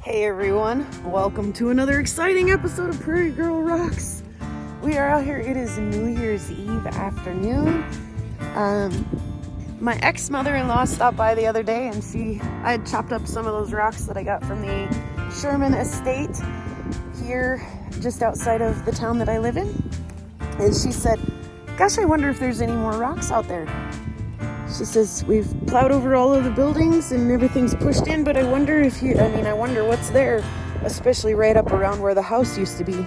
Hey everyone, welcome to another exciting episode of Prairie Girl Rocks. We are out here, it is New Year's Eve afternoon. My ex-mother-in-law stopped by the other day and I had chopped up some of those rocks that I got from the Sherman estate here just outside of the town that I live in. And she said, gosh, I wonder if there's any more rocks out there. She says, we've plowed over all of the buildings and everything's pushed in, but I wonder what's there, especially right up around where the house used to be.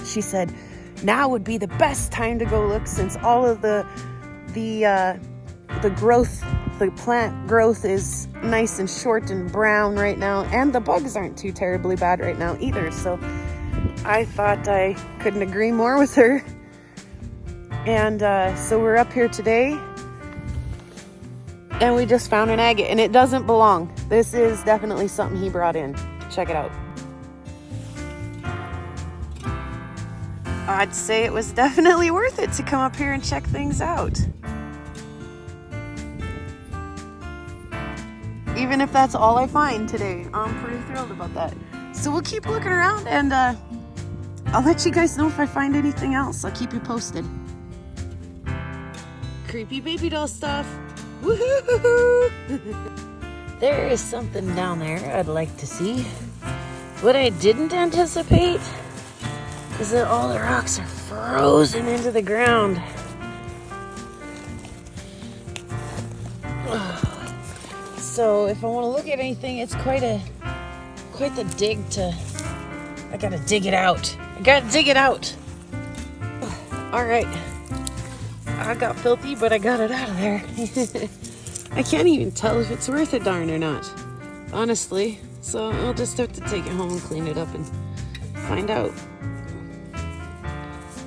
She said, now would be the best time to go look since all of the plant growth is nice and short and brown right now, and the bugs aren't too terribly bad right now either. So I thought I couldn't agree more with her. And so we're up here today. And we just found an agate, and it doesn't belong. This is definitely something he brought in. Check it out. I'd say it was definitely worth it to come up here and check things out. Even if that's all I find today, I'm pretty thrilled about that. So we'll keep looking around, and I'll let you guys know if I find anything else. I'll keep you posted. Creepy baby doll stuff. Woohoo! There is something down there I'd like to see. What I didn't anticipate is that all the rocks are frozen into the ground. So if I want to look at anything, it's quite the dig I gotta dig it out. All right. I got filthy, but I got it out of there. I can't even tell if it's worth a darn or not, honestly. So I'll just have to take it home and clean it up and find out.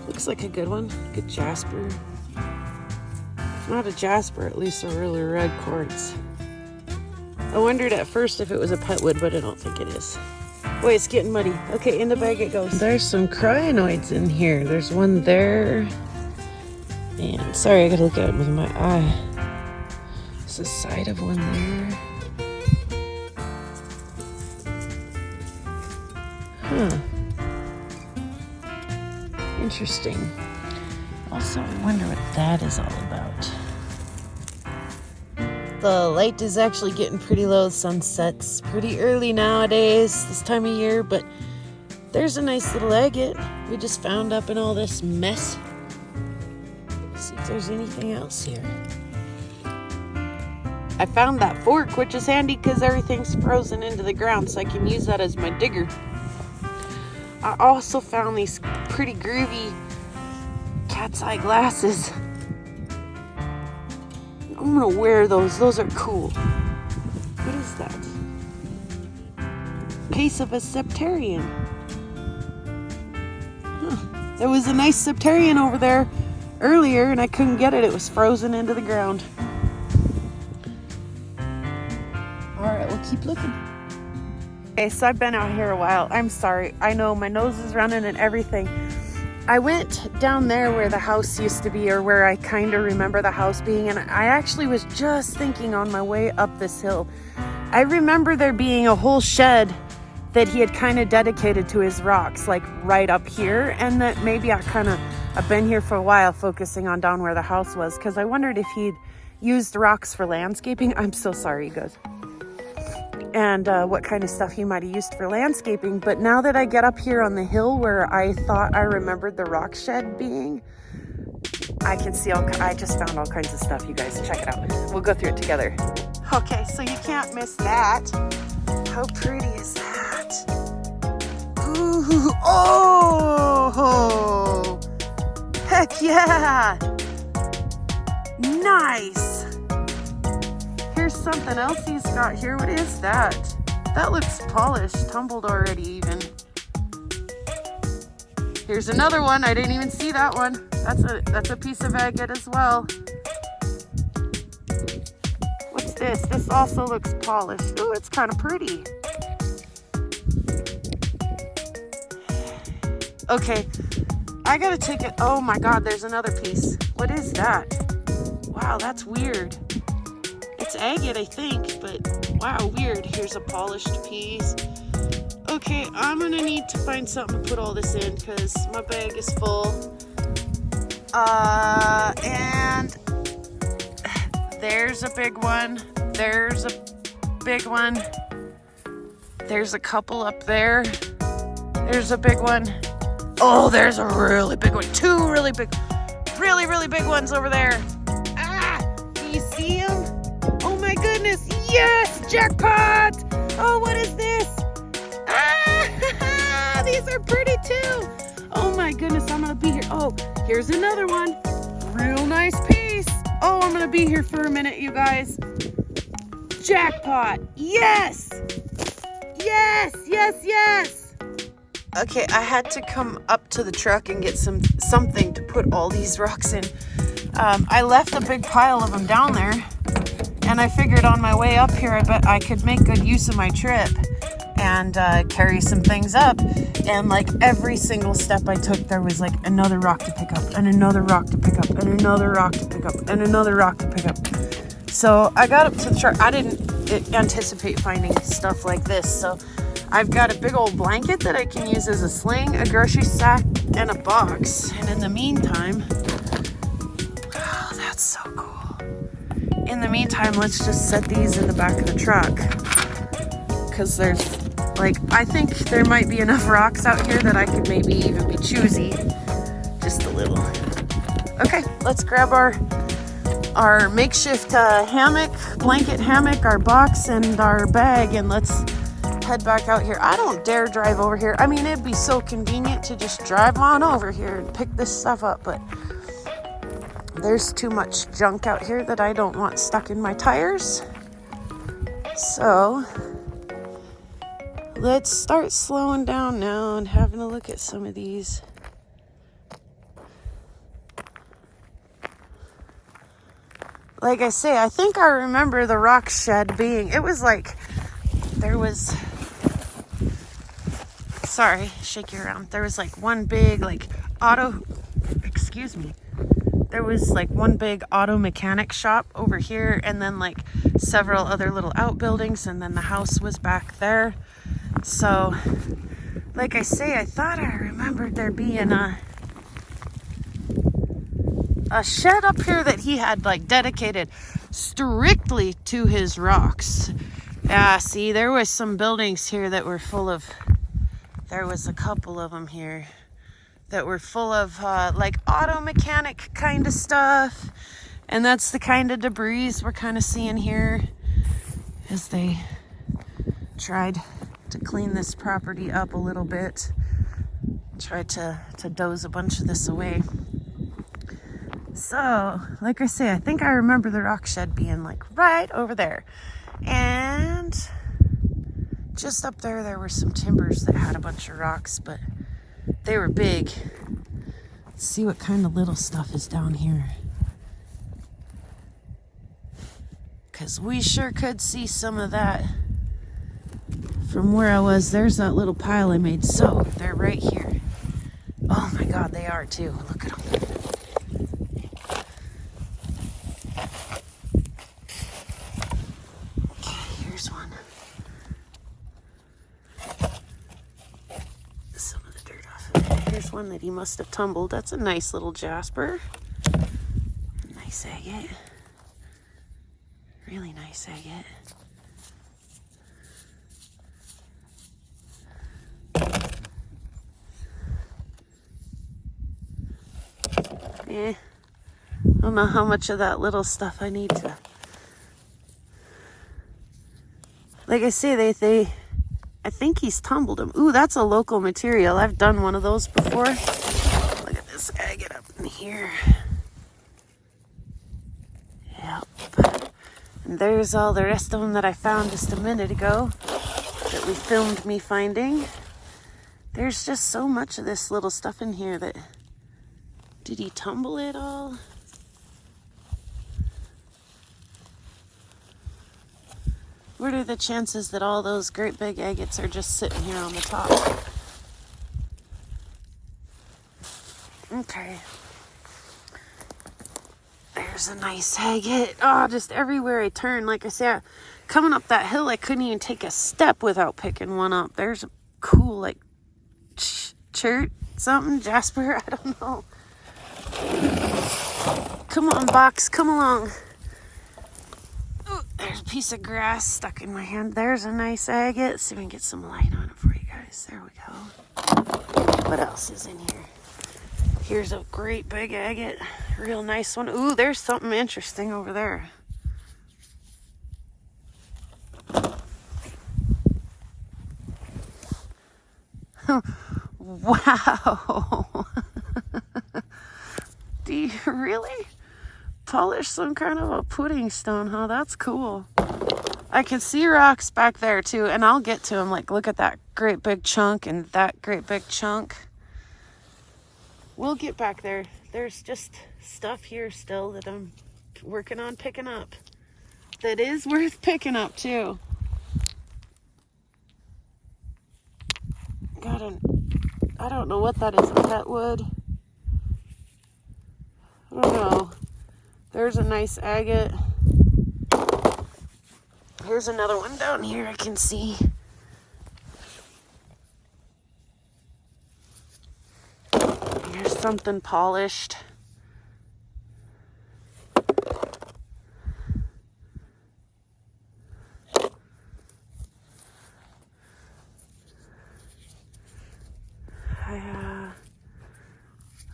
Looks like a good one. Good jasper. If not a jasper, at least a really red quartz. I wondered at first if it was a petwood, but I don't think it is. Wait, it's getting muddy. Okay, in the bag it goes. There's some crinoids in here. There's one there. And sorry, I gotta look at it with my eye. There's the side of one there. Huh. Interesting. Also, I wonder what that is all about. The light is actually getting pretty low. Sunset's pretty early nowadays, this time of year, but there's a nice little agate we just found up in all this mess. See if there's anything else here. I found that fork, which is handy because everything's frozen into the ground, so I can use that as my digger. I also found these pretty groovy cat's eye glasses. I'm gonna wear those. Those are cool. What is that? Case of a septarian. Huh. There was a nice septarian over there earlier and I couldn't get it. It was frozen into the ground. Alright, we'll keep looking. Okay, so I've been out here a while. I'm sorry. I know my nose is running and everything. I went down there where the house used to be, or where I kind of remember the house being, and I actually was just thinking on my way up this hill. I remember there being a whole shed that he had kind of dedicated to his rocks, like right up here, and that maybe I've been here for a while focusing on down where the house was, because I wondered if he'd used rocks for landscaping. I'm so sorry, you guys. And what kind of stuff he might have used for landscaping. But now that I get up here on the hill where I thought I remembered the rock shed being, I can see I just found all kinds of stuff, you guys. Check it out. We'll go through it together. Okay, so you can't miss that. How pretty is that? Ooh, oh! Heck yeah! Nice! Here's something else he's got here. What is that? That looks polished, tumbled already even. Here's another one. I didn't even see that one. That's a piece of agate as well. What's this? This also looks polished. Ooh, it's kind of pretty. Okay, I gotta take it. Oh my God, there's another piece. What is that? Wow, that's weird. It's agate, I think, but wow, weird. Here's a polished piece. Okay, I'm gonna need to find something to put all this in because my bag is full. And there's a big one. There's a big one. There's a couple up there. There's a big one. Oh, there's a really big one. Two really big, really big ones over there. Ah, do you see them? Oh my goodness, yes, jackpot. Oh, what is this? Ah, these are pretty too. Oh my goodness, I'm gonna be here. Oh, here's another one. Real nice piece. Oh, I'm gonna be here for a minute, you guys. Jackpot, yes. Yes, yes, yes. Okay, I had to come up to the truck and get something to put all these rocks in. I left a big pile of them down there, and I figured on my way up here, I bet I could make good use of my trip and carry some things up. And like every single step I took, there was like another rock to pick up, and another rock to pick up, and another rock to pick up, and another rock to pick up. So I got up to the truck. I didn't anticipate finding stuff like this, so I've got a big old blanket that I can use as a sling, a grocery sack, and a box. And in the meantime, oh, that's so cool. In the meantime, let's just set these in the back of the truck, because there's like, I think there might be enough rocks out here that I could maybe even be choosy just a little. Okay, let's grab our makeshift hammock, blanket hammock, our box, and our bag, and let's head back out here. I don't dare drive over here. I mean, it'd be so convenient to just drive on over here and pick this stuff up, but there's too much junk out here that I don't want stuck in my tires. So let's start slowing down now and having a look at some of these. Like I say, I think I remember the rock shed being, it was like, there was, sorry, shake you around. There was like one big like there was like one big auto mechanic shop over here, and then like several other little outbuildings, and then the house was back there. So, like I say, I thought I remembered there being a shed up here that he had like dedicated strictly to his rocks. Yeah, see, there was some buildings here that were full of, there was a couple of them here that were full of like auto mechanic kind of stuff. And that's the kind of debris we're kind of seeing here as they tried to clean this property up a little bit. Tried to doze a bunch of this away. So, like I say, I think I remember the rock shed being like right over there. And just up there, there were some timbers that had a bunch of rocks, but they were big. Let's see what kind of little stuff is down here. Because we sure could see some of that from where I was. There's that little pile I made. So, they're right here. Oh my God, they are too. Look at them. One that he must have tumbled. That's a nice little jasper. Nice agate. Really nice agate. I don't know how much of that little stuff I need to. Like I say, I think he's tumbled them. Ooh, that's a local material. I've done one of those before. Look at this guy get up in here. Yep. And there's all the rest of them that I found just a minute ago that we filmed me finding. There's just so much of this little stuff in here that... Did he tumble it all? What are the chances that all those great big agates are just sitting here on the top? Okay. There's a nice agate. Oh, just everywhere I turn. Like I said, coming up that hill, I couldn't even take a step without picking one up. There's cool, like chert something, jasper, I don't know. Come on, box, come along. Ooh, there's a piece of grass stuck in my hand. There's a nice agate. Let's see if we can get some light on it for you guys. There we go. What else is in here? Here's a great big agate. Real nice one. Ooh, there's something interesting over there. Wow. Do you really polish some kind of a pudding stone, huh? That's cool. I can see rocks back there too, and I'll get to them. Like, look at that great big chunk and that great big chunk. We'll get back there. There's just stuff here still that I'm working on picking up. That is worth picking up too. I don't know what that is, but that wood. I don't know. There's a nice agate. Here's another one down here I can see. Here's something polished.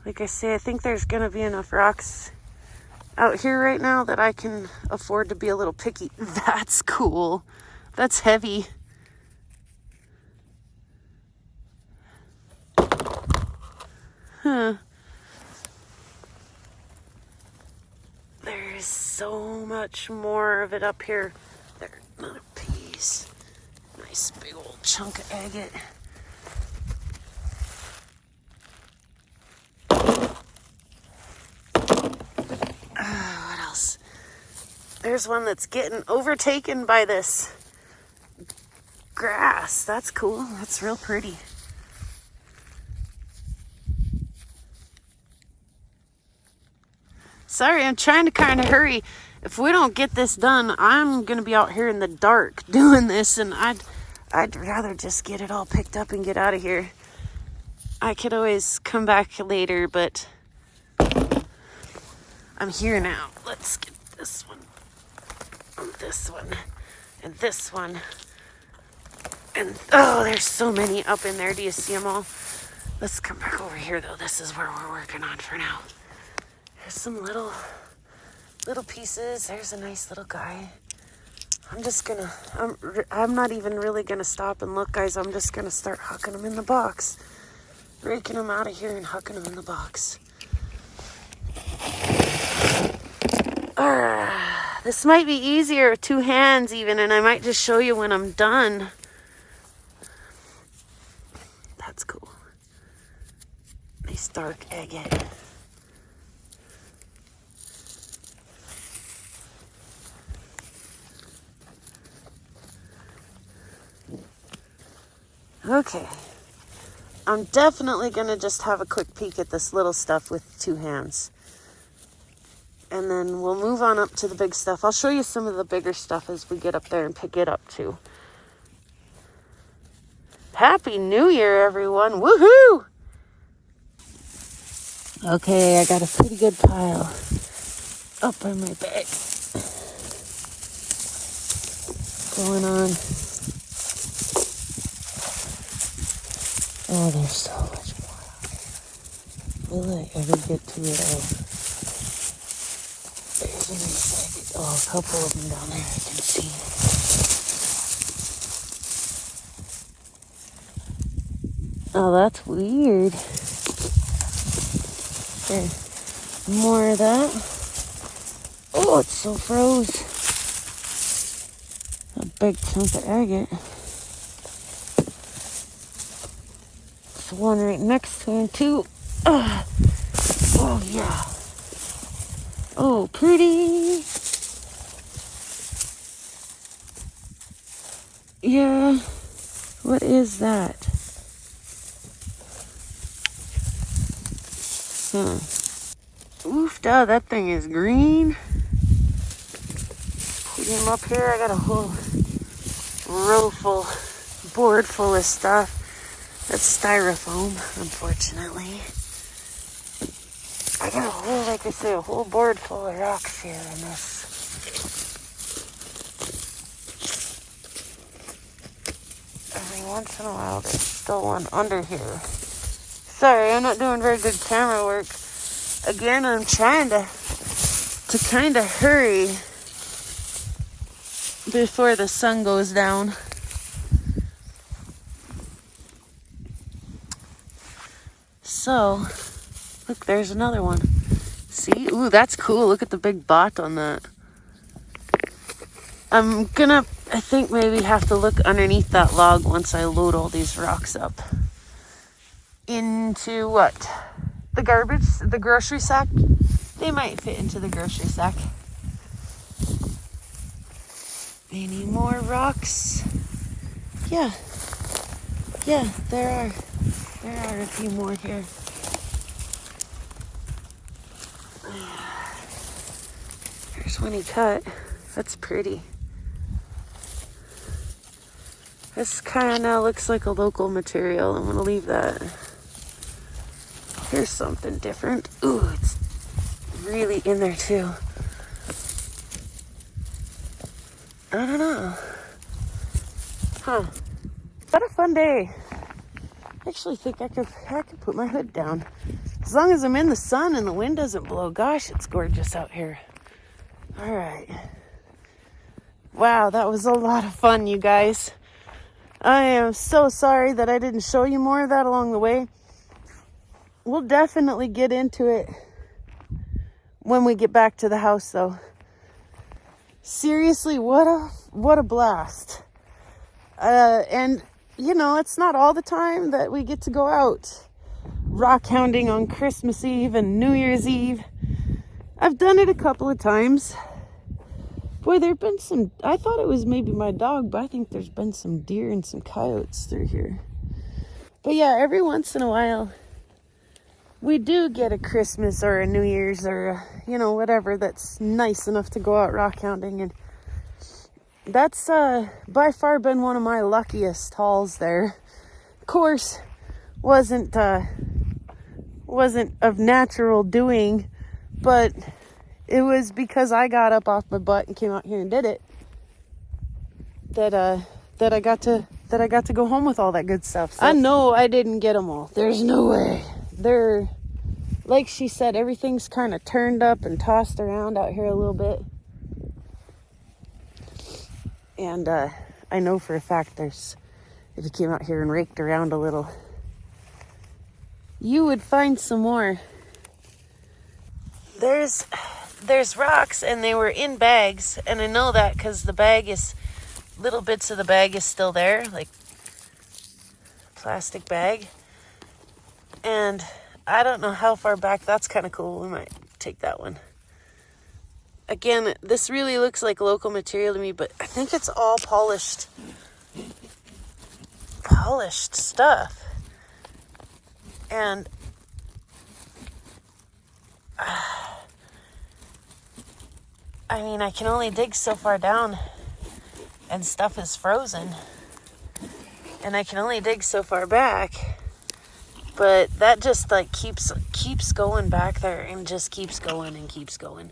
Like I say, I think there's gonna be enough rocks out here right now that I can afford to be a little picky. That's cool. That's heavy. Huh. There's so much more of it up here. There's another piece. Nice big old chunk of agate. What else? There's one that's getting overtaken by this grass. That's cool. That's real pretty. Sorry, I'm trying to kind of hurry. If we don't get this done, I'm going to be out here in the dark doing this, and I'd rather just get it all picked up and get out of here. I could always come back later, but I'm here now. Let's get this one, and this one, and this one. And oh, there's so many up in there. Do you see them all? Let's come back over here, though. This is where we're working on for now. There's some little pieces. There's a nice little guy. I'm not even really gonna stop and look, guys. I'm just gonna start hucking them in the box. Raking them out of here and hucking them in the box. This might be easier with two hands even, and I might just show you when I'm done. That's cool. Nice dark agate. Okay. I'm definitely going to just have a quick peek at this little stuff with two hands. And then we'll move on up to the big stuff. I'll show you some of the bigger stuff as we get up there and pick it up too. Happy New Year, everyone. Woohoo! Okay, I got a pretty good pile up in my bag going on. Oh, there's so much more out here. Will I ever get to it all? There's a nice agate. Oh, a couple of them down there I can see. Oh, that's weird. There's more of that. Oh, it's so froze. A big chunk of agate. There's one right next to him, too. Oh, yeah. Oh, pretty. Yeah. What is that? Oof, duh, that thing is green. Put him up here. I got a whole row full, board full of stuff. That's styrofoam, unfortunately. I got a whole, like I say, a whole board full of rocks here in this. Every once in a while, there's still one under here. Sorry, I'm not doing very good camera work. Again, I'm trying to kind of hurry before the sun goes down. So, look, there's another one. See? Ooh, that's cool. Look at the big bot on that. I'm gonna, I think, maybe have to look underneath that log once I load all these rocks up. Into what? The garbage? The grocery sack? They might fit into the grocery sack. Any more rocks? Yeah. Yeah, there are. There are a few more here. There's one he cut. That's pretty. This kind of now looks like a local material. I'm going to leave that. Here's something different. Ooh, it's really in there too. I don't know. Huh. What a fun day. I actually think I could put my hood down. As long as I'm in the sun and the wind doesn't blow. Gosh, it's gorgeous out here. All right. Wow, that was a lot of fun, you guys. I am so sorry that I didn't show you more of that along the way. We'll definitely get into it when we get back to the house, though. Seriously, what a blast. And, you know, it's not all the time that we get to go out rock hounding on Christmas Eve and New Year's Eve. I've done it a couple of times. Boy, there've been some, I thought it was maybe my dog, but I think there's been some deer and some coyotes through here. But yeah, every once in a while, we do get a Christmas or a New Year's or, you know, whatever that's nice enough to go out rock hounding. And that's by far been one of my luckiest hauls there. Of course, wasn't of natural doing, but it was because I got up off my butt and came out here and did it that I got to go home with all that good stuff. So I know I didn't get them all. There's no way. They're, like she said, everything's kind of turned up and tossed around out here a little bit. And I know for a fact if you came out here and raked around a little, you would find some more. There's rocks, and they were in bags, and I know that because little bits of the bag is still there, like plastic bag. And I don't know how far back. That's kind of cool. We might take that one. Again, this really looks like local material to me, but I think it's all polished stuff. And I mean, I can only dig so far down, and stuff is frozen. And I can only dig so far back. But that just like keeps going back there and just keeps going and keeps going.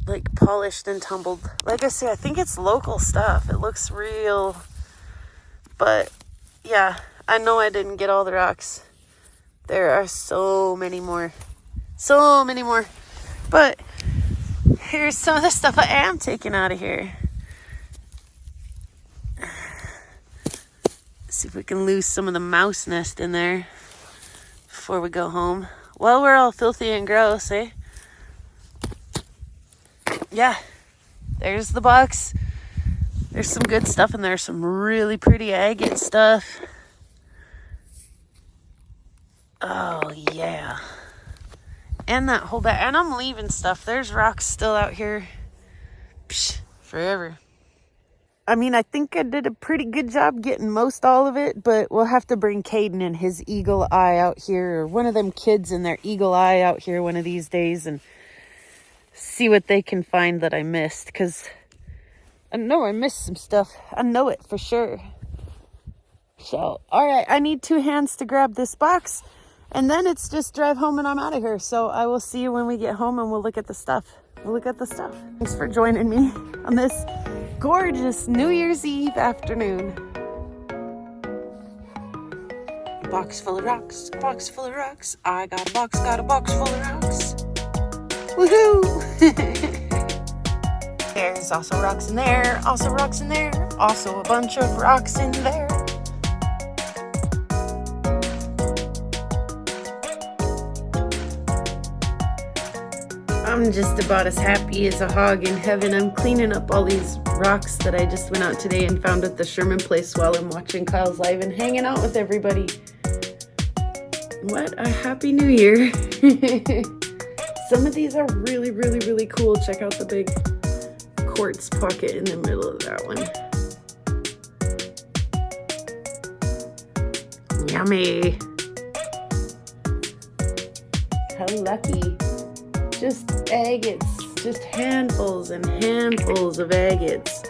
Like polished and tumbled. Like I say, I think it's local stuff. It looks real. But yeah, I know I didn't get all the rocks. There are so many more. So many more. But here's some of the stuff I am taking out of here. See if we can lose some of the mouse nest in there before we go home. Well, we're all filthy and gross, eh? Yeah, there's the box. There's some good stuff in there. Some really pretty agate stuff. Oh, yeah. And that whole bag. And I'm leaving stuff. There's rocks still out here. Psh, forever. I mean, I think I did a pretty good job getting most all of it, but we'll have to bring Caden and his eagle eye out here, or one of them kids in their eagle eye out here one of these days, and see what they can find that I missed, because I know I missed some stuff. I know it for sure. So, all right, I need 2 hands to grab this box, and then it's just drive home and I'm out of here. So I will see you when we get home and we'll look at the stuff. Thanks for joining me on this gorgeous New Year's Eve afternoon. Box full of rocks, box full of rocks. I got a box full of rocks. Woohoo! There's also rocks in there, also rocks in there, also a bunch of rocks in there. I'm just about as happy as a hog in heaven. I'm cleaning up all these rocks that I just went out today and found at the Sherman place while I'm watching Kyle's live and hanging out with everybody. What a happy new year. Some of these are really, really, really cool. Check out the big quartz pocket in the middle of that one. Yummy. How lucky. Just agates, just handfuls and handfuls of agates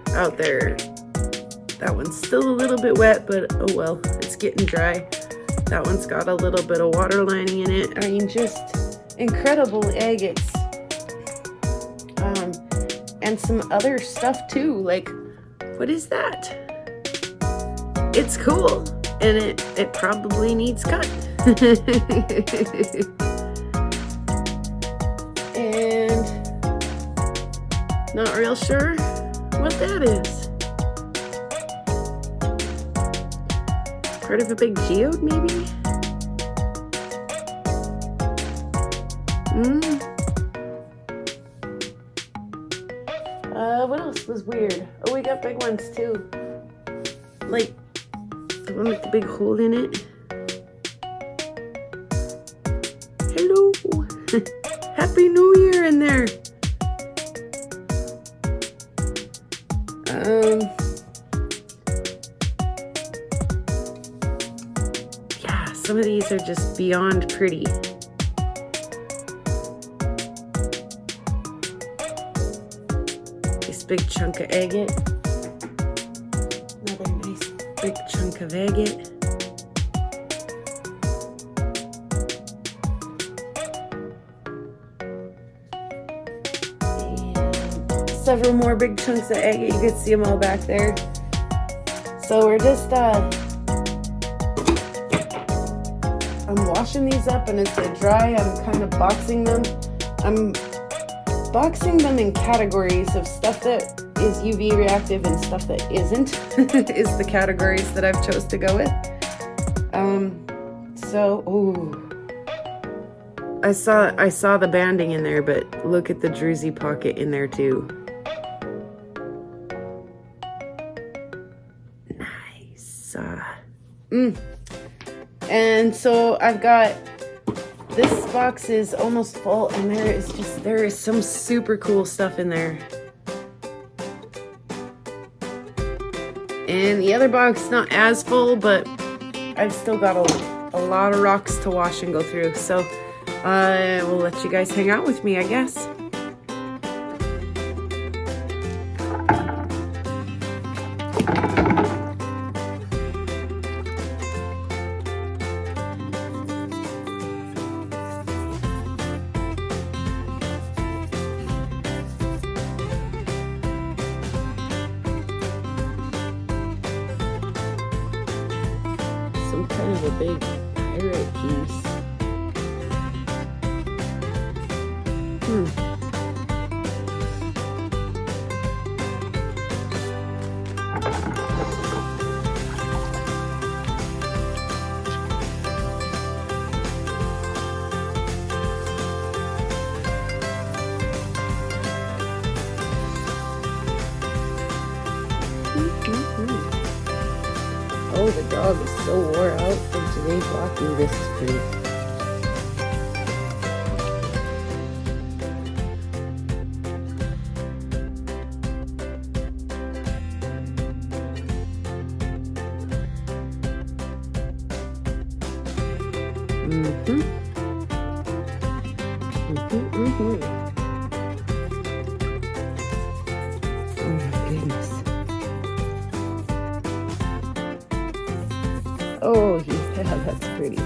out there. That one's still a little bit wet, but oh well, it's getting dry. That one's got a little bit of water lining in it. I mean, just incredible agates. And some other stuff too, like, what is that? It's cool, and it probably needs cut. And not real sure what that is. Part of a big geode, maybe? What else was weird? Oh, we got big ones too. Like the one with the big hole in it. Hello. Happy New Year in there. Yeah, some of these are just beyond pretty. This big chunk of agate. Another nice big chunk of agate. Several more big chunks of agate. You can see them all back there. So we're just I'm washing these up, and as they dry, I'm kind of boxing them. I'm boxing them in categories of stuff that is UV reactive and stuff that isn't. Is the categories that I've chose to go with. I saw the banding in there, but look at the druzy pocket in there too. Nice. And so I've got, this box is almost full, and there is some super cool stuff in there. And the other box not as full, but I've still got a lot of rocks to wash and go through. So I will let you guys hang out with me, I guess. Some kind of a big pirate piece. Oh, the dog is so wore out from today walking. This is pretty. Oh my Oh, yeah, that's pretty.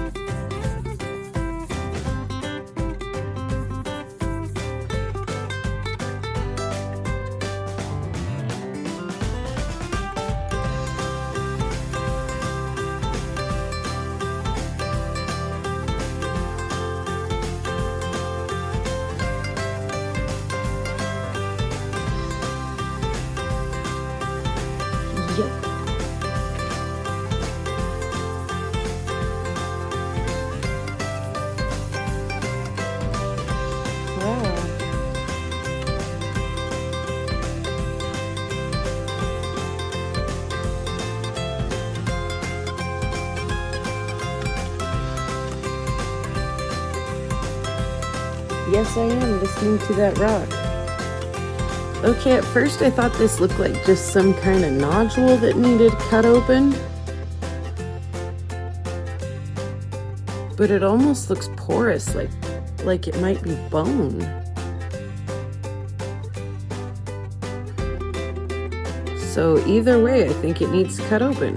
Yep. Wow. Yes, I am listening to that rock. Okay, at first I thought this looked like just some kind of nodule that needed cut open. But it almost looks porous, like it might be bone. So either way, I think it needs cut open.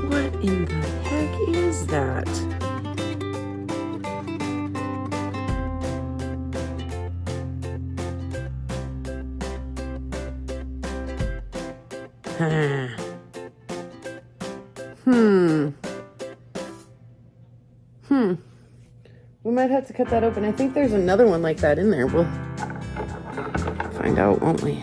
What in the heck is that? We might have to cut that open. I think there's another one like that in there. We'll find out, won't we?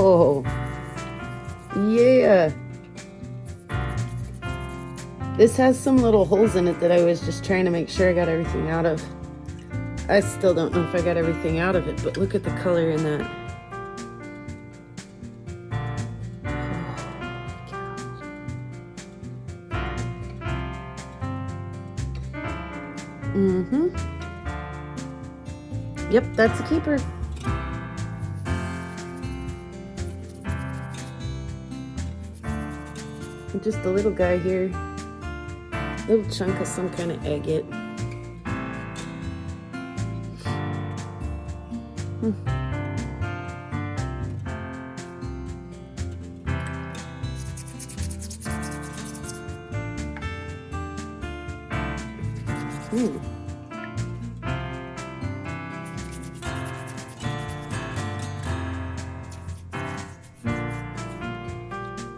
Oh, yeah. This has some little holes in it that I was just trying to make sure I got everything out of. I still don't know if I got everything out of it, but look at the color in that. Yep, that's a keeper. Just a little guy here. Little chunk of some kind of agate.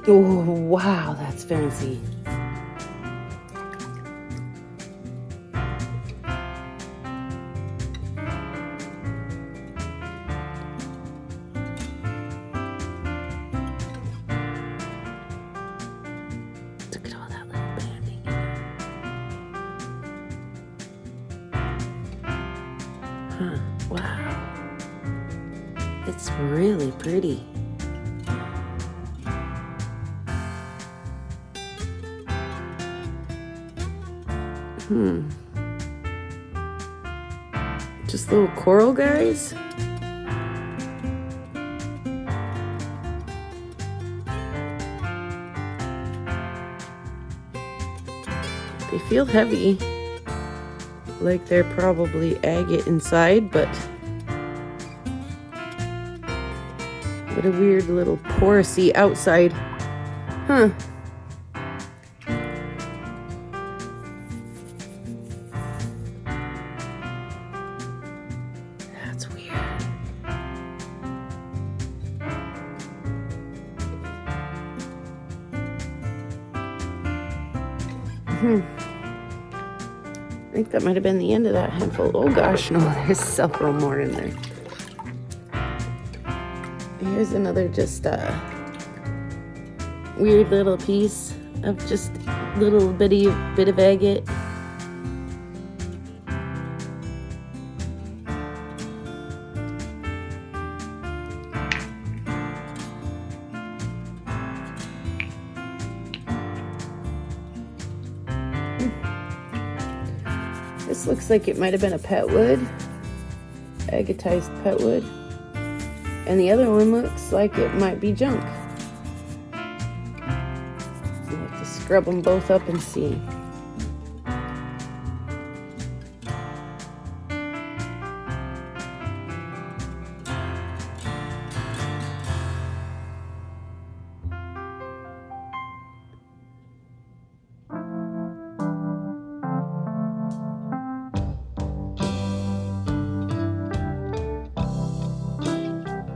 Oh, wow, that's fancy. Look at all that little banding. Huh, wow. It's really pretty. Just little coral guys. They feel heavy, like they're probably agate inside, but what a weird little porosity outside. Huh. I think that might have been the end of that handful. Oh gosh, no, there's several more in there. Here's another just weird little piece of just little bit of agate. This looks like it might have been a pet wood, agatized pet wood. And the other one looks like it might be junk. We'll have to scrub them both up and see.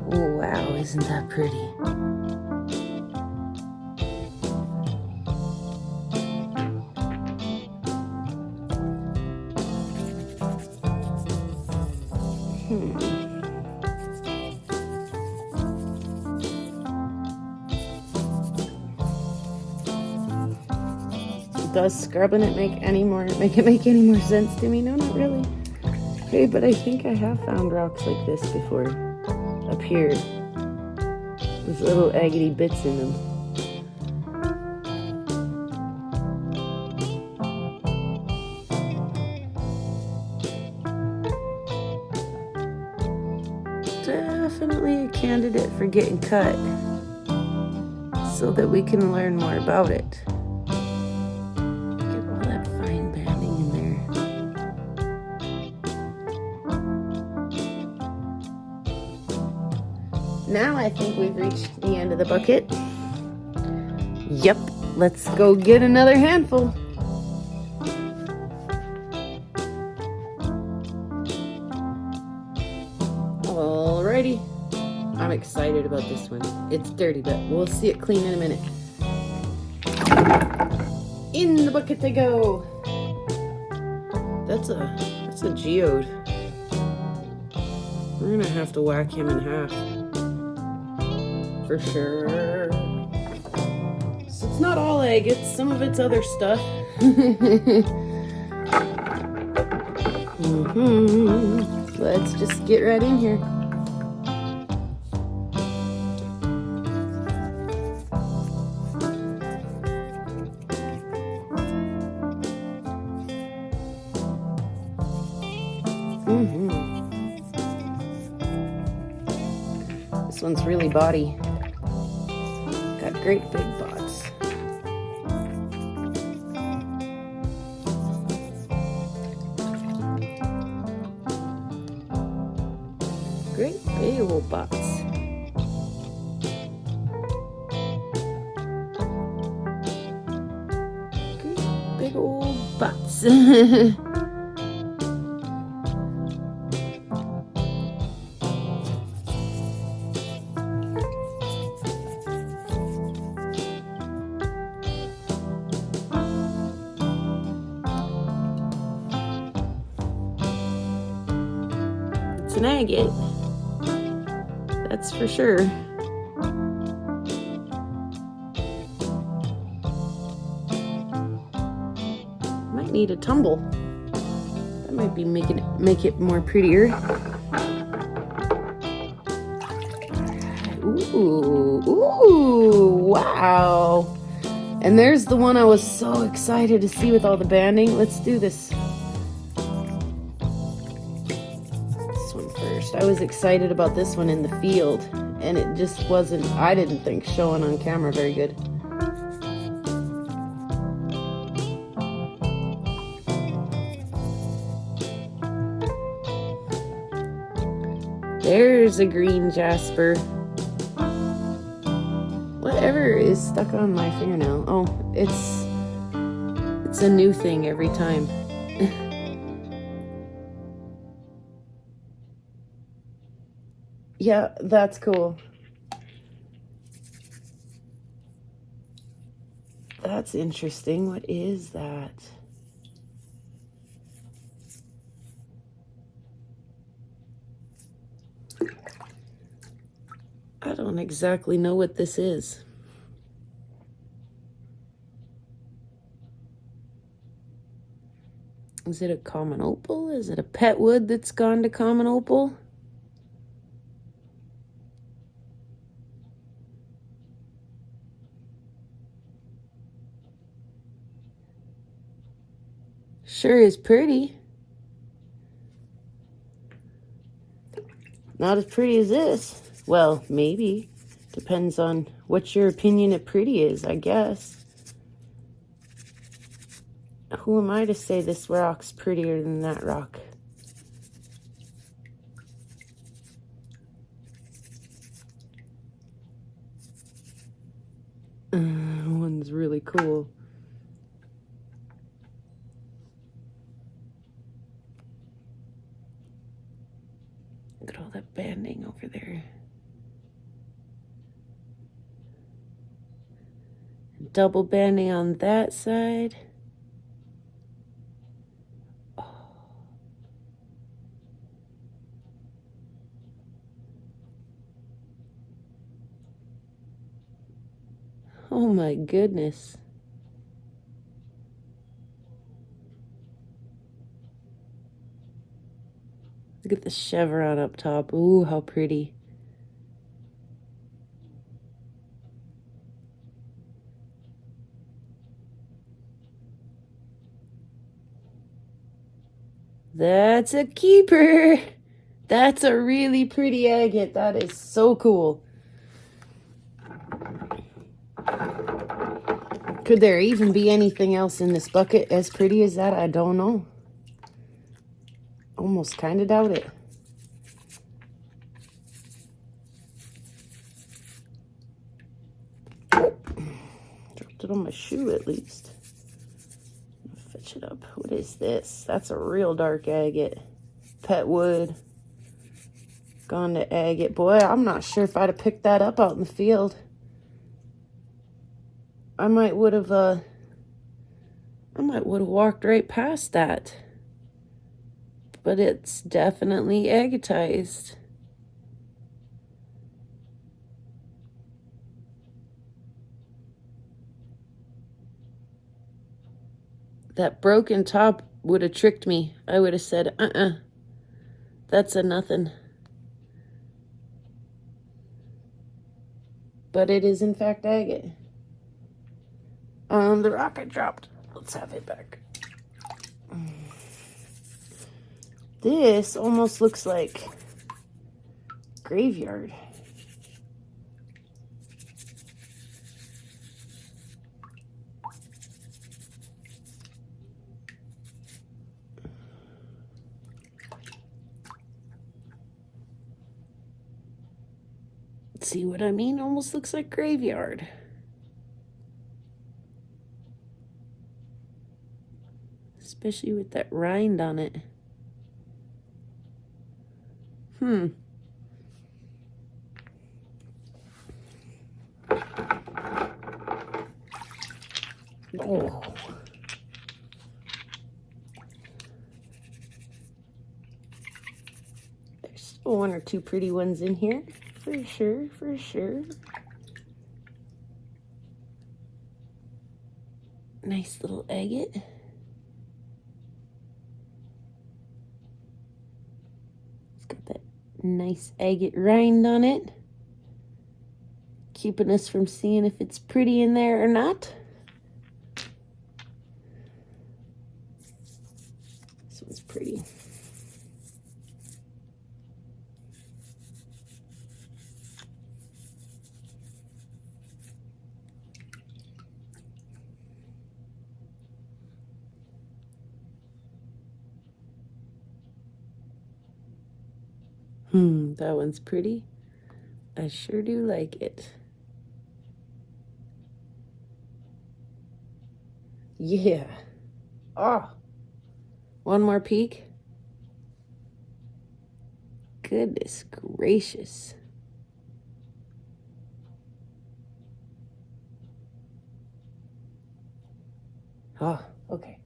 Wow, isn't that pretty? Does scrubbing it make any more sense to me? No, not really. Okay, but I think I have found rocks like this before up here with little agate bits in them. Definitely a candidate for getting cut so that we can learn more about it. Now I think we've reached the end of the bucket. Yep, let's go get another handful. Alrighty, I'm excited about this one. It's dirty, but we'll see it clean in a minute. In the bucket they go. That's a geode. We're gonna have to whack him in half. For sure. So it's not all agates, some of it's other stuff. Let's just get right in here. This one's really body. Got great big bots. Great big old bots. Great big old bots. It's an agate, that's for sure. Might need a tumble. That might be make it more prettier. Ooh, wow. And there's the one I was so excited to see with all the banding. Let's do this. I was excited about this one in the field, and it just wasn't, I didn't think, showing on camera very good. There's a green jasper. Whatever is stuck on my fingernail. Oh, it's a new thing every time. Yeah, that's cool. That's interesting. What is that? I don't exactly know what this is. Is it a common opal? Is it a pet wood that's gone to common opal? Sure is pretty. Not as pretty as this. Well, maybe. Depends on what your opinion of pretty is, I guess. Who am I to say this rock's prettier than that rock? One's really cool. Look at all that banding over there. Double banding on that side. Oh my goodness. Look at the chevron up top. Ooh, how pretty. That's a keeper. That's a really pretty agate. That is so cool. Could there even be anything else in this bucket as pretty as that? I don't know. Almost kind of doubt it. Dropped it on my shoe at least. Fetch it up. What is this? That's a real dark agate. Pet wood. Gone to agate. Boy, I'm not sure if I'd have picked that up out in the field. I might would have walked right past that. But it's definitely agatized. That broken top would have tricked me. I would have said, that's a nothing. But it is in fact agate. The rock I dropped. Let's have it back. This almost looks like graveyard. See what I mean? Almost looks like graveyard. Especially with that rind on it. Oh. There's still one or two pretty ones in here. For sure, for sure. Nice little agate. It's got that nice agate rind on it. Keeping us from seeing if it's pretty in there or not. This one's pretty. That one's pretty. I sure do like it. Yeah. Oh. One more peek. Goodness gracious. Oh, okay.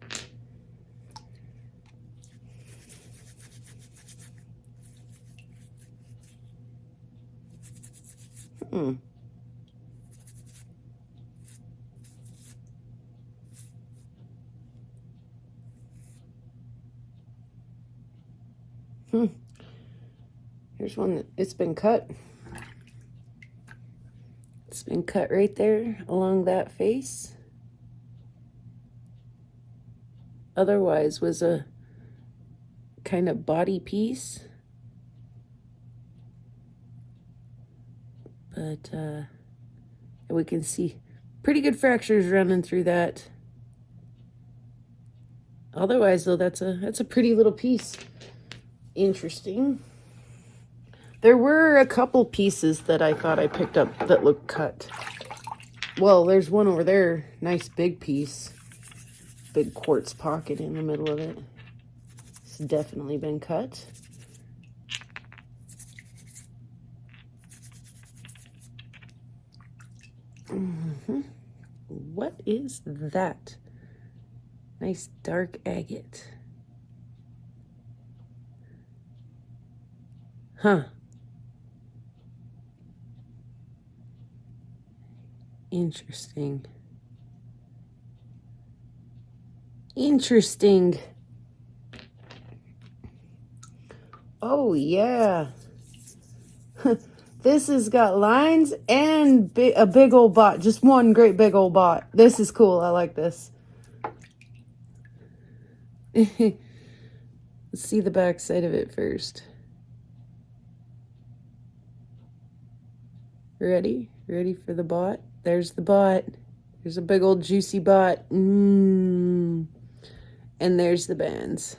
Here's one that it's been cut. It's been cut right there along that face. Otherwise was a kind of body piece. but we can see pretty good fractures running through that. Otherwise, though, that's a pretty little piece. Interesting. There were a couple pieces that I thought I picked up that looked cut. Well, there's one over there. Nice big piece. Big quartz pocket in the middle of it. It's definitely been cut. What is that? Nice dark agate. Huh. Interesting. Interesting. Oh, yeah. This has got lines and a big old bot. Just one great big old bot. This is cool. I like this. Let's see the back side of it first. Ready? Ready for the bot? There's the bot. There's a big old juicy bot. And there's the bands.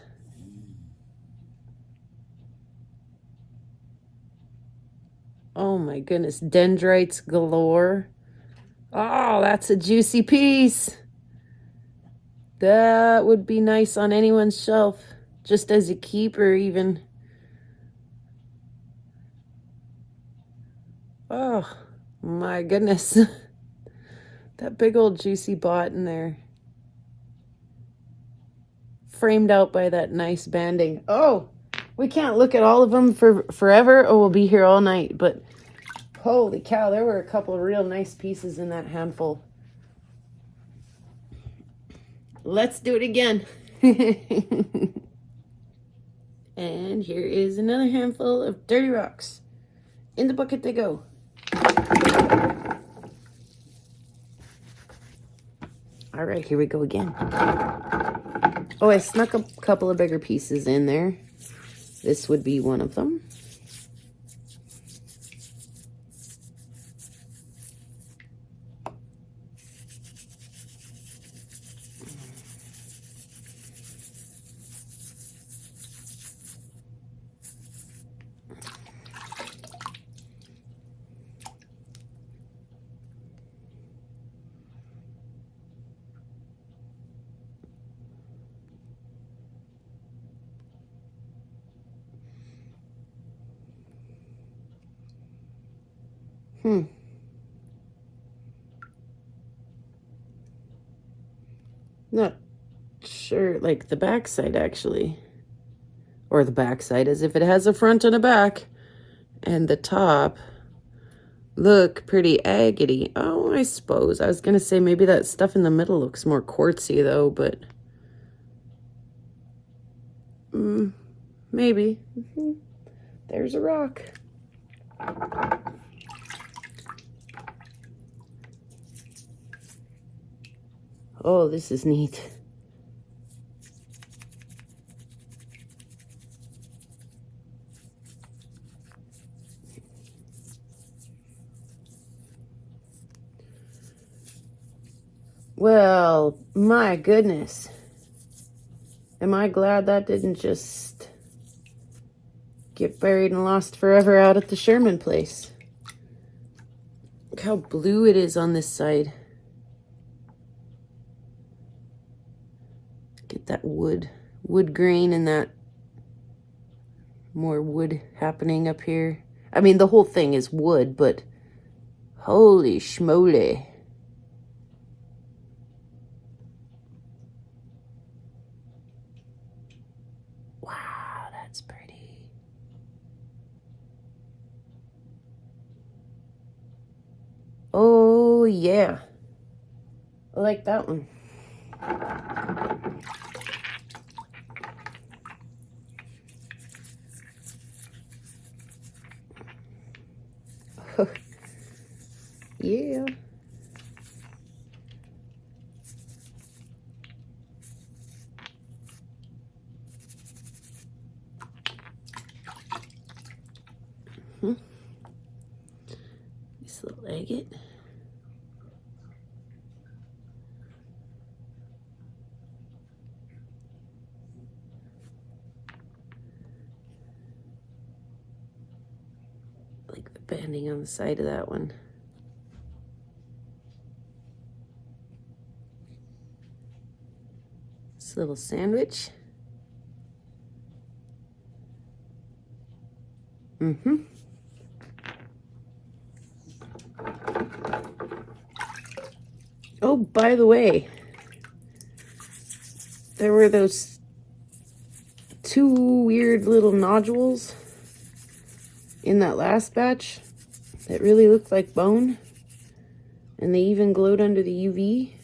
Oh my goodness, dendrites galore. Oh, that's a juicy piece. That would be nice on anyone's shelf, just as a keeper even. Oh my goodness. That big old juicy bot in there. Framed out by that nice banding. Oh, we can't look at all of them for forever. Oh, we'll be here all night. But holy cow, there were a couple of real nice pieces in that handful. Let's do it again. And here is another handful of dirty rocks. In the bucket they go. All right, here we go again. Oh, I snuck a couple of bigger pieces in there. This would be one of them. Not sure, like the back side actually. Or the back side, as if it has a front and a back. And the top look pretty agate-y. Oh, I suppose. I was going to say maybe that stuff in the middle looks more quartzy though, but maybe. There's a rock. Oh, this is neat. Well, my goodness. Am I glad that didn't just get buried and lost forever out at the Sherman place. Look how blue it is on this side. Get that wood grain and that more wood happening up here. I mean, the whole thing is wood, but holy schmoly. Wow, that's pretty. Oh, yeah. I like that one. Yeah. agate. Like the banding on the side of that one. This little sandwich. Oh, by the way, there were those 2 weird little nodules in that last batch that really looked like bone, and they even glowed under the UV.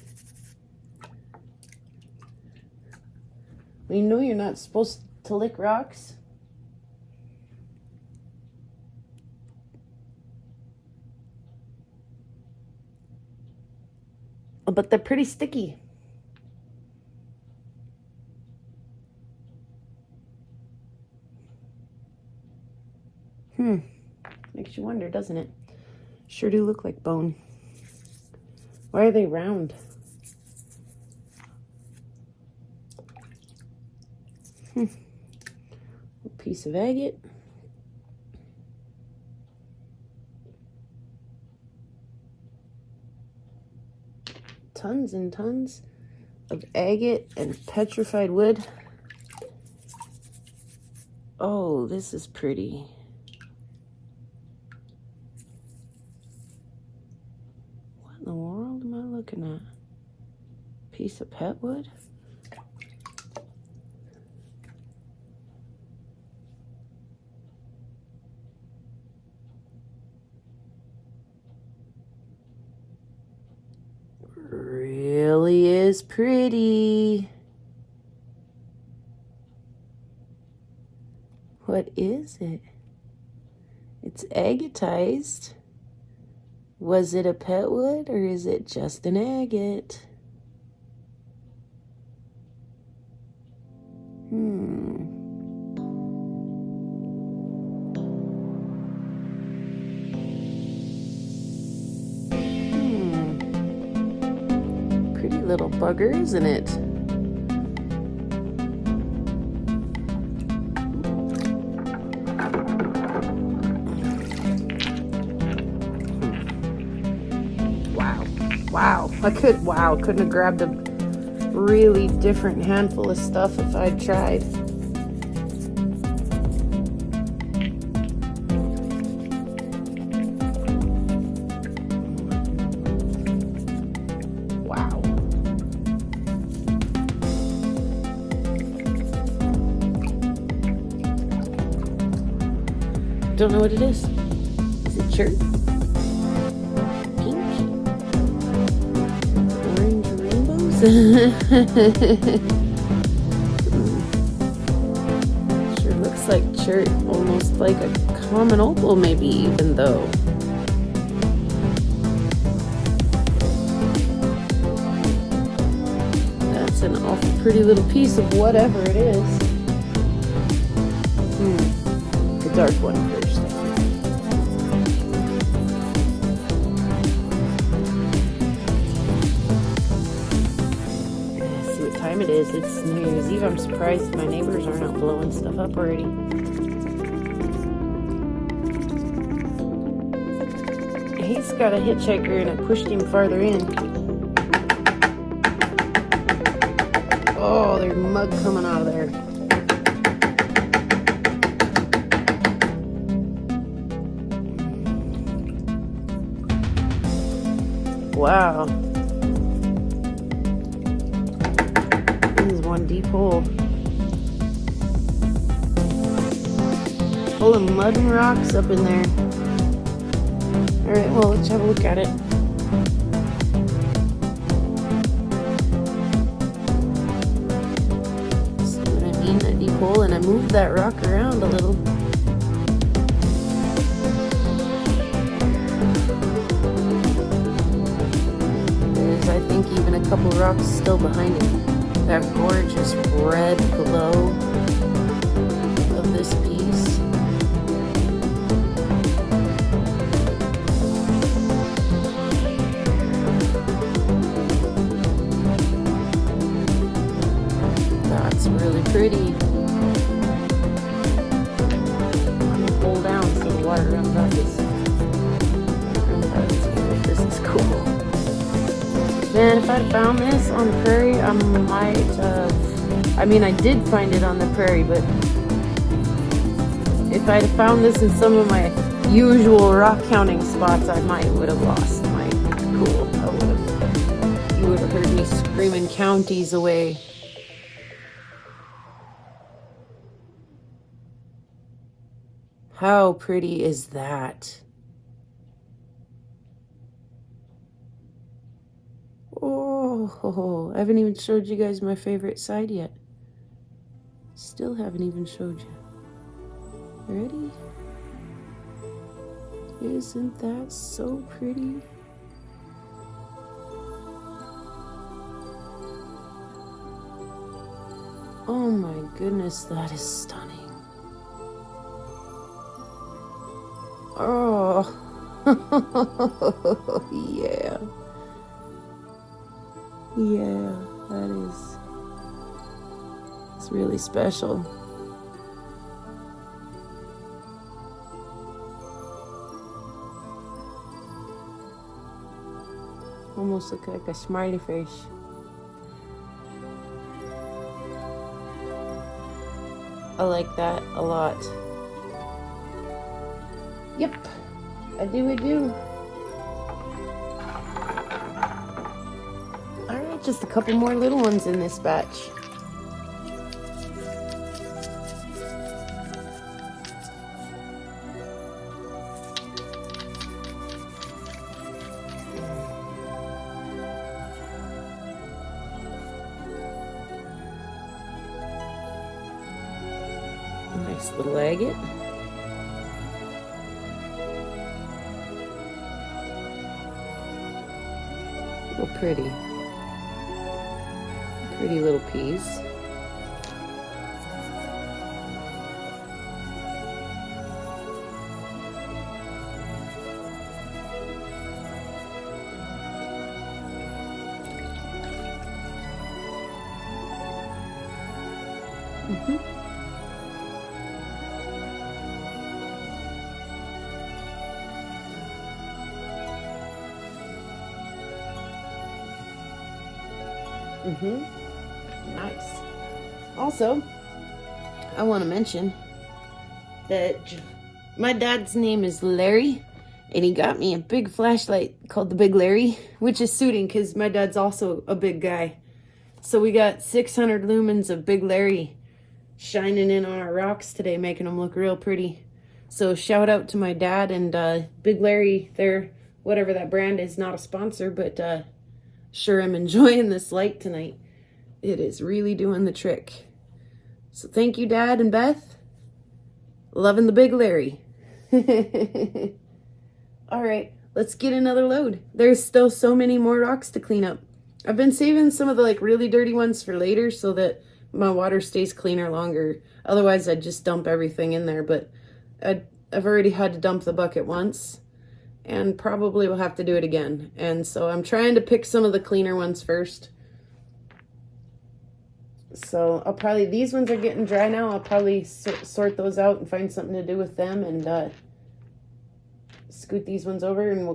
Well, you know you're not supposed to lick rocks. But they're pretty sticky. Makes you wonder, doesn't it? Sure do look like bone. Why are they round? A piece of agate. Tons and tons of agate and petrified wood. Oh, this is pretty. What in the world am I looking at? Piece of pet wood? Really is pretty. What is it? It's agatized. Was it a pet wood or is it just an agate? Pretty little bugger, isn't it? Wow. Couldn't have grabbed a really different handful of stuff if I'd tried. Wow. Don't know what it is. Is it chert? Sure looks like chert, almost like a common opal maybe, even though. That's an awful pretty little piece of whatever it is. The dark one first. It is. It's New Year's Eve. I'm surprised my neighbors aren't out blowing stuff up already. He's got a hitchhiker and I pushed him farther in. Oh, there's mud coming out of there. Wow. One deep hole full of mud and rocks up in there. Alright, well, let's have a look at it. See what I mean? A deep hole, and I moved that rock around a little. There's, I think, even a couple rocks still behind it. That gorgeous red glow of this piece. pretty. I'm gonna pull down so the water runs off this. This is cool. Man, if I'd found this on the prairie, I might have. I mean, I did find it on the prairie, but if I'd have found this in some of my usual rock counting spots, I would have lost my cool. You would have heard me screaming counties away. How pretty is that? Oh, I haven't even showed you guys my favorite side yet. Still haven't even showed you. Ready? Isn't that so pretty? Oh my goodness, that is stunning. Oh, yeah. Yeah, it's really special. Almost look like a smiley face. I like that a lot. Yep, I do. Alright, just a couple more little ones in this batch. Nice little agate. Oh, pretty. Pretty little piece. Nice. Also, I want to mention that my dad's name is Larry, and he got me a big flashlight called the Big Larry, which is suiting because my dad's also a big guy. So we got 600 lumens of Big Larry shining in on our rocks today, making them look real pretty. So shout out to my dad and Big Larry there, whatever that brand is, not a sponsor, but sure I'm enjoying this light tonight. It is really doing the trick. So thank you, Dad and Beth. Loving the Big Larry. All right, let's get another load. There's still so many more rocks to clean up. I've been saving some of the really dirty ones for later so that my water stays cleaner longer. Otherwise, I'd just dump everything in there. But I've already had to dump the bucket once, and probably will have to do it again. And so I'm trying to pick some of the cleaner ones first. So I'll probably, these ones are getting dry now. I'll probably sort those out and find something to do with them and scoot these ones over, and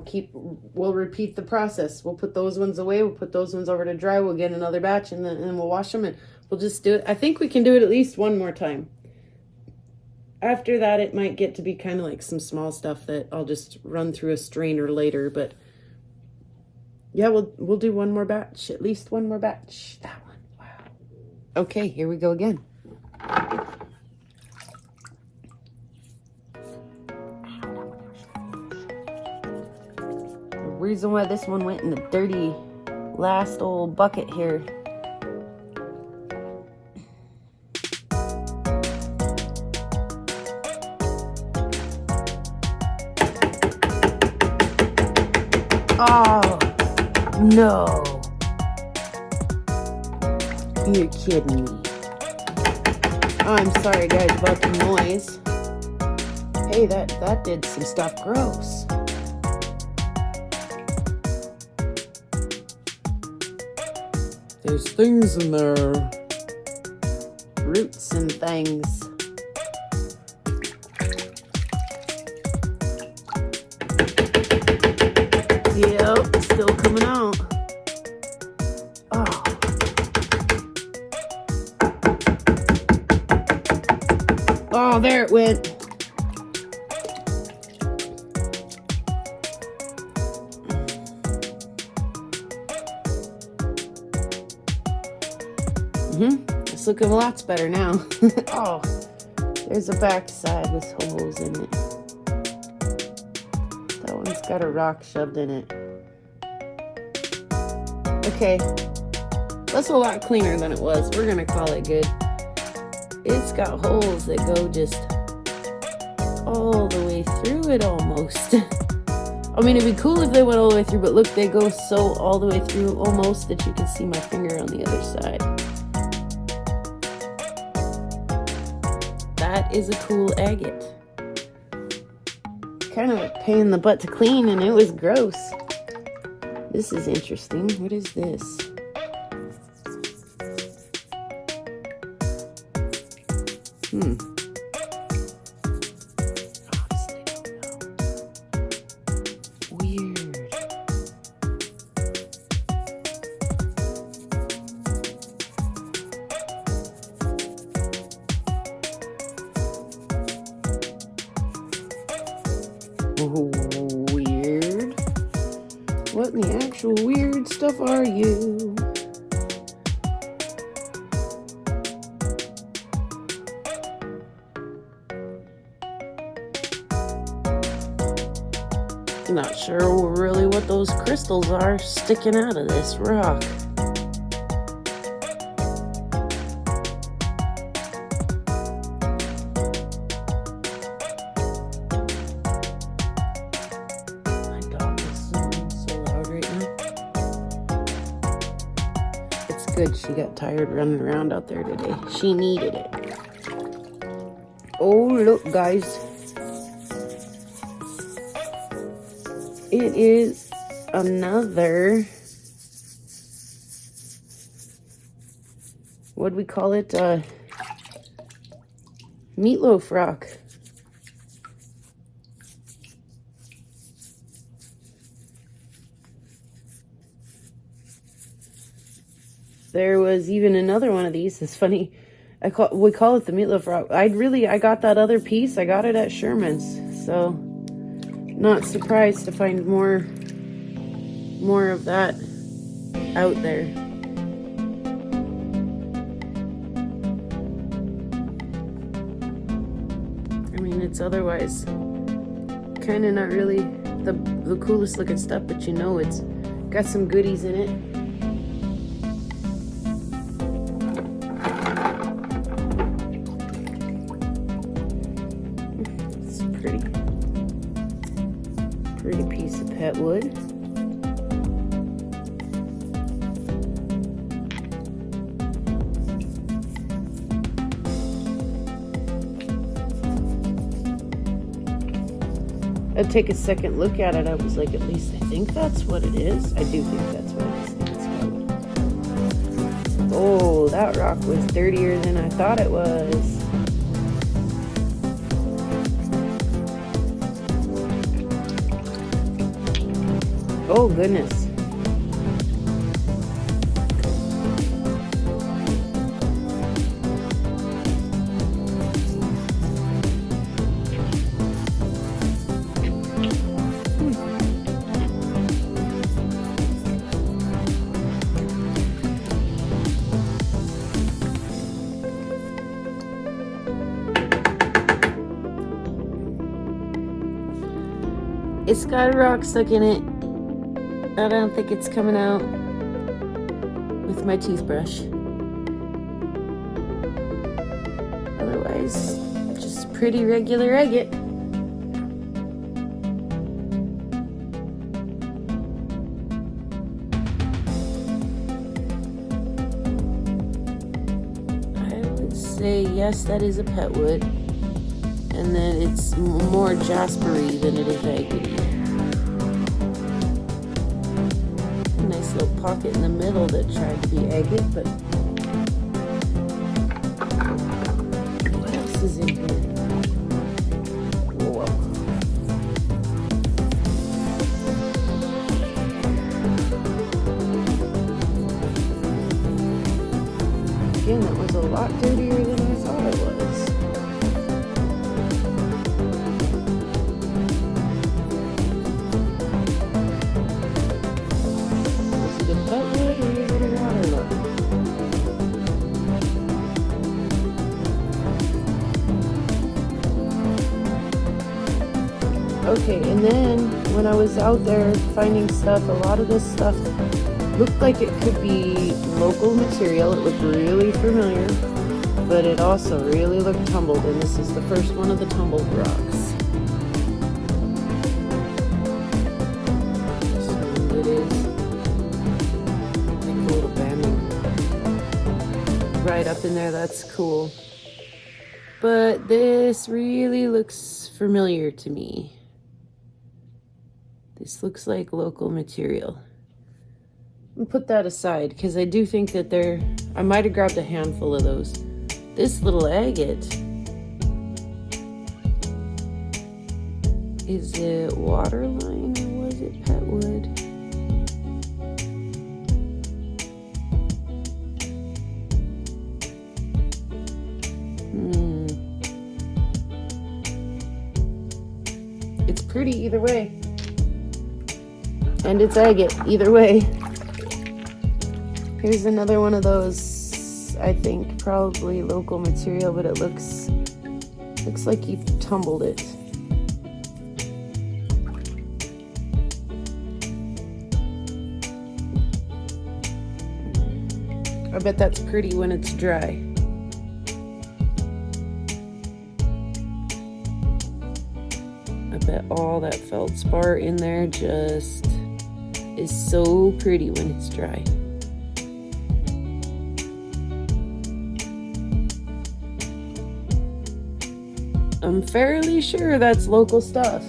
we'll repeat the process. We'll put those ones away. We'll put those ones over to dry. We'll get another batch and then we'll wash them, and we'll just do it. I think we can do it at least one more time. After that, it might get to be kind of like some small stuff that I'll just run through a strainer later. But yeah, we'll do one more batch, at least one more batch. That one, wow. Okay, here we go again. The reason why this one went in the dirty last old bucket here. Oh, no. You're kidding me. I'm sorry, guys, about the noise. Hey, that did some stuff gross. There's things in there. Roots. rocks and things. Yep, still coming out. Oh. Oh, there it went. It's looking lots better now. Oh, there's a back side with holes in it. That one's got a rock shoved in it. Okay, that's a lot cleaner than it was. We're gonna call it good. It's got holes that go just all the way through it almost. I mean, it'd be cool if they went all the way through, but look, they go so all the way through almost that you can see my finger on the other side. That is a cool agate. Kind of a pain in the butt to clean, and it was gross. This is interesting. What is this? Honestly, don't know. Weird. Weird. What in the actual weird stuff are you? Not sure really what those crystals are sticking out of this rock. My dog is so loud right now. It's good she got tired running around out there today. She needed it. Oh, look, guys. It is another, what'd we call it? Meatloaf rock. There was even another one of these. It's funny. We call it the meatloaf rock. I got that other piece. I got it at Sherman's. So not surprised to find more of that out there. I mean, it's otherwise kind of not really the coolest looking stuff, but you know it's got some goodies in it. It's pretty piece of pet wood. I'd take a second look at it. I was like, at least I think that's what it is. I do think that's what it is. I think it's gold. Oh, that rock was dirtier than I thought it was. Oh, goodness. It's got a rock stuck in it. I don't think it's coming out with my toothbrush. Otherwise, just pretty regular agate. I would say yes, that is a pet wood. And then it's more jaspery than it is agate. Nice little pocket in the middle that tried to be agate, but else is in here? Whoa. Again, that was a lot dirtier than I thought it was. Is it a pet wood or is it a water log? Okay, and then when I was out there finding stuff, a lot of this stuff looked like it could be local material. It looked really familiar, but it also really looked tumbled, and this is the first one of the tumbled rocks. So it is like a little banding right up in there. That's cool. But this really looks familiar to me. This looks like local material. And put that aside, because I do think that I might have grabbed a handful of those. This little agate, is it waterline or was it pet wood? It's pretty either way. And it's agate either way. Here's another one of those, I think probably local material, but it looks like you tumbled it. I bet that's pretty when it's dry. I bet all that feldspar in there just is so pretty when it's dry. I'm fairly sure that's local stuff.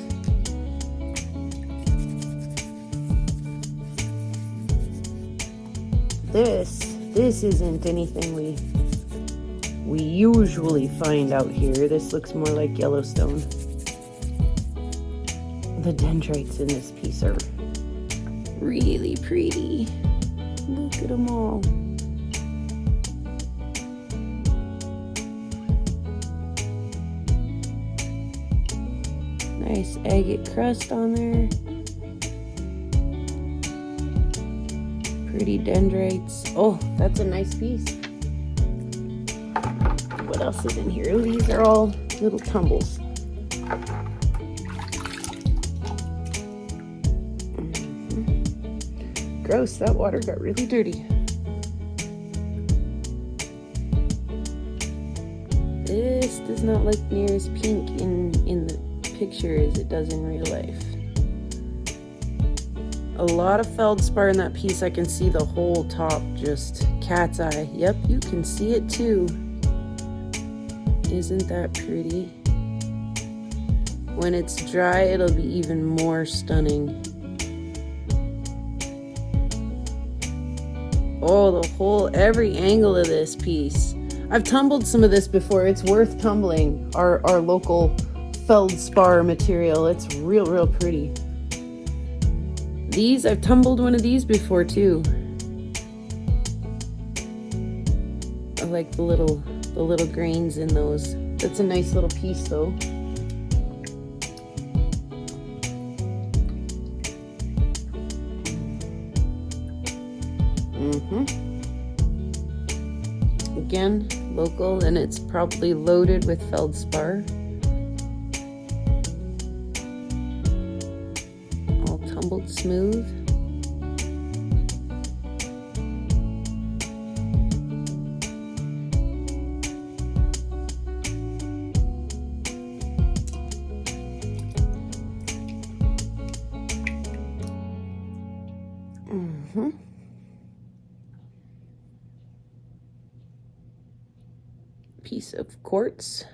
This isn't anything we usually find out here. This looks more like Yellowstone. The dendrites in this piece are really pretty. Look at them all. Nice agate crust on there. Pretty dendrites. Oh, that's a nice piece. What else is in here? Oh, these are all little tumbles. Gross, that water got really dirty. This does not look near as pink in the picture as it does in real life. A lot of feldspar in that piece. I can see the whole top, just cat's eye. Yep, you can see it too. Isn't that pretty? When it's dry, it'll be even more stunning. Oh, every angle of this piece. I've tumbled some of this before. It's worth tumbling our local feldspar material. It's real pretty. I've tumbled one of these before too. I like the little grains in those. That's a nice little piece though. Again, local, and it's probably loaded with feldspar. All tumbled smooth. Piece of quartz.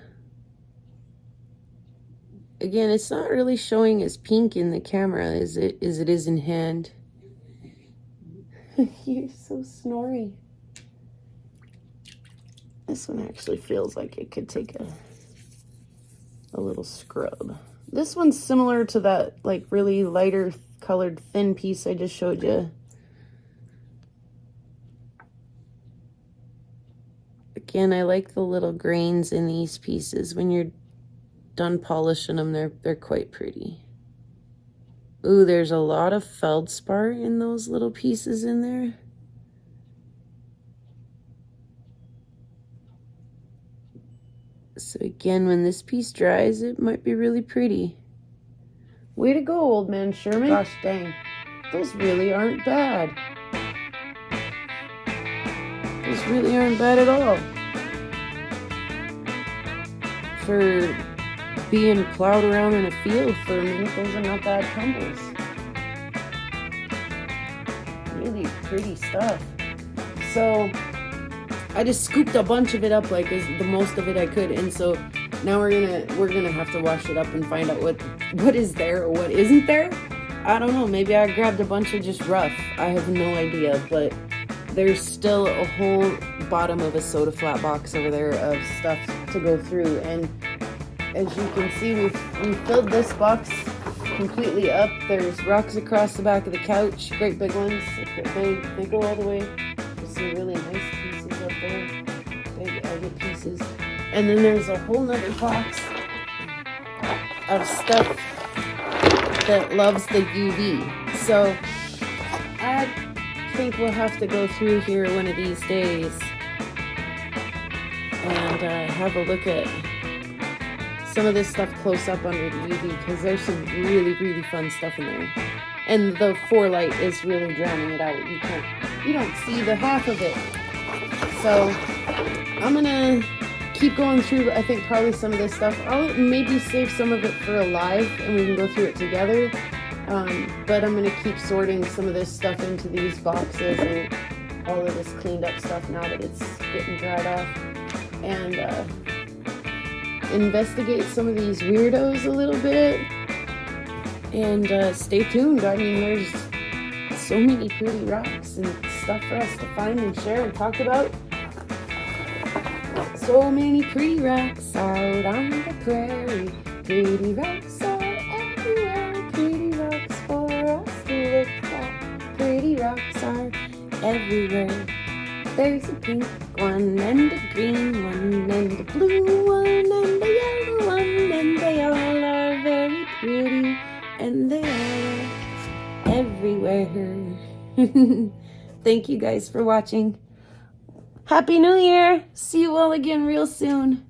Again, it's not really showing as pink in the camera as it is in hand. You're so snory. This one actually feels like it could take a little scrub. This one's similar to that like really lighter colored thin piece I just showed you. Again, I like the little grains in these pieces. When you're done polishing them, they're quite pretty. Ooh, there's a lot of feldspar in those little pieces in there. So again, when this piece dries, it might be really pretty. Way to go, old man Sherman. Gosh dang, those really aren't bad. Those really aren't bad at all. For being plowed around in a field for a minute, those are not bad tumbles. Really pretty stuff. So I just scooped a bunch of it up, like is the most of it I could, and so now we're gonna have to wash it up and find out what is there or what isn't there. I don't know, maybe I grabbed a bunch of just rough. I have no idea, but there's still a whole bottom of a soda flat box over there of stuff to go through, and as you can see, we filled this box completely up. There's rocks across the back of the couch, great big ones. They go all the way. There's some really nice pieces up there, big agate pieces. And then there's a whole nother box of stuff that loves the UV. So I think we'll have to go through here one of these days and have a look at some of this stuff close up under the UV, because there's some really, really fun stuff in there. And the 4-light is really drowning it out. You don't see the half of it. So I'm gonna keep going through, I think probably some of this stuff. I'll maybe save some of it for a live and we can go through it together. But I'm gonna keep sorting some of this stuff into these boxes and all of this cleaned up stuff now that it's getting dried off. And investigate some of these weirdos a little bit, and stay tuned. I mean, there's so many pretty rocks and stuff for us to find and share and talk about. So many pretty rocks out on the prairie. Pretty rocks are everywhere. Pretty rocks for us to look at. Pretty rocks are everywhere. There's a pink one and a green one and a blue one and a yellow one, and they all are very pretty, and they are everywhere. Thank you guys for watching. Happy New Year! See you all again real soon.